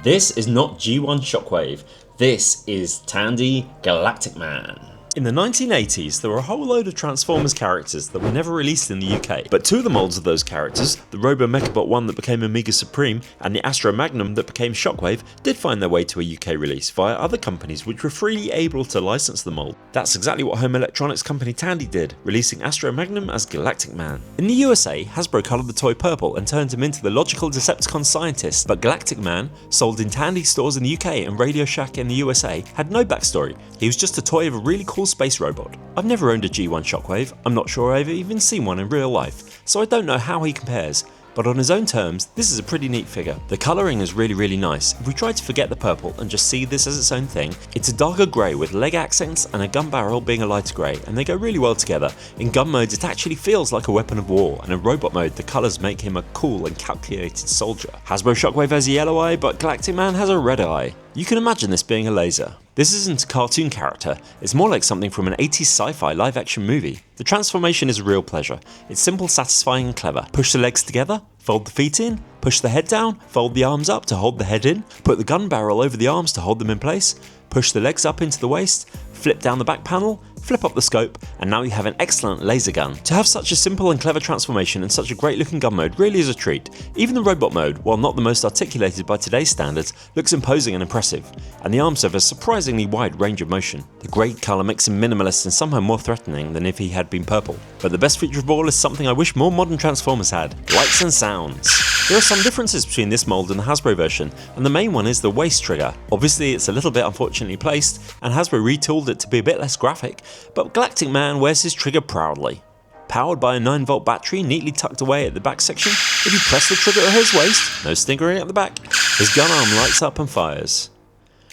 This is not G1 Shockwave, this is Tandy Galactic Man. In the 1980s, there were a whole load of Transformers characters that were never released in the UK, but two of the molds of those characters, the Robo Mechabot 1 that became Amiga Supreme and the Astro Magnum that became Shockwave, did find their way to a UK release via other companies which were freely able to license the mold. That's exactly what home electronics company Tandy did, releasing Astro Magnum as Galactic Man. In the USA, Hasbro coloured the toy purple and turned him into the logical Decepticon scientist, but Galactic Man, sold in Tandy stores in the UK and Radio Shack in the USA, had no backstory. He was just a toy of a really cool space robot. I've never owned a G1 Shockwave, I'm not sure I've even seen one in real life, so I don't know how he compares, but on his own terms, this is a pretty neat figure. The colouring is really nice. If we try to forget the purple and just see this as its own thing, it's a darker grey with leg accents and a gun barrel being a lighter grey, and they go really well together. In gun modes it actually feels like a weapon of war, and in robot mode the colours make him a cool and calculated soldier. Hasbro Shockwave has a yellow eye, but Galactic Man has a red eye. You can imagine this being a laser. This isn't a cartoon character, it's more like something from an 80s sci-fi live action movie. The transformation is a real pleasure. It's simple, satisfying and clever. Push the legs together, fold the feet in, push the head down, fold the arms up to hold the head in, put the gun barrel over the arms to hold them in place, push the legs up into the waist, flip down the back panel, flip up the scope, and now you have an excellent laser gun. To have such a simple and clever transformation and such a great looking gun mode really is a treat. Even the robot mode, while not the most articulated by today's standards, looks imposing and impressive, and the arms have a surprisingly wide range of motion. The grey colour makes him minimalist and somehow more threatening than if he had been purple. But the best feature of all is something I wish more modern Transformers had: lights and sounds. There are some differences between this mould and the Hasbro version, and the main one is the waist trigger. Obviously it's a little bit unfortunately placed, and Hasbro retooled it to be a bit less graphic, but Galactic Man wears his trigger proudly. Powered by a 9-volt battery neatly tucked away at the back section, if you press the trigger at his waist, no stinkering at the back, his gun arm lights up and fires.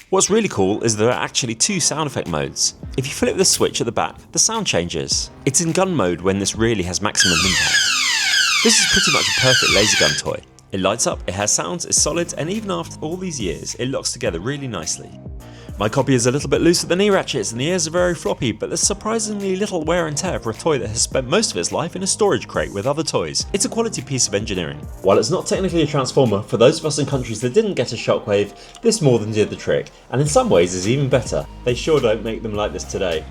What's really cool is there are actually two sound effect modes. If you flip the switch at the back, the sound changes. It's in gun mode when this really has maximum impact. This is pretty much a perfect laser gun toy. It lights up, it has sounds, it's solid, and even after all these years, it locks together really nicely. My copy is a little bit loose at the knee ratchets and the ears are very floppy, but there's surprisingly little wear and tear for a toy that has spent most of its life in a storage crate with other toys. It's a quality piece of engineering. While it's not technically a Transformer, for those of us in countries that didn't get a Shockwave, this more than did the trick, and in some ways is even better. They sure don't make them like this today.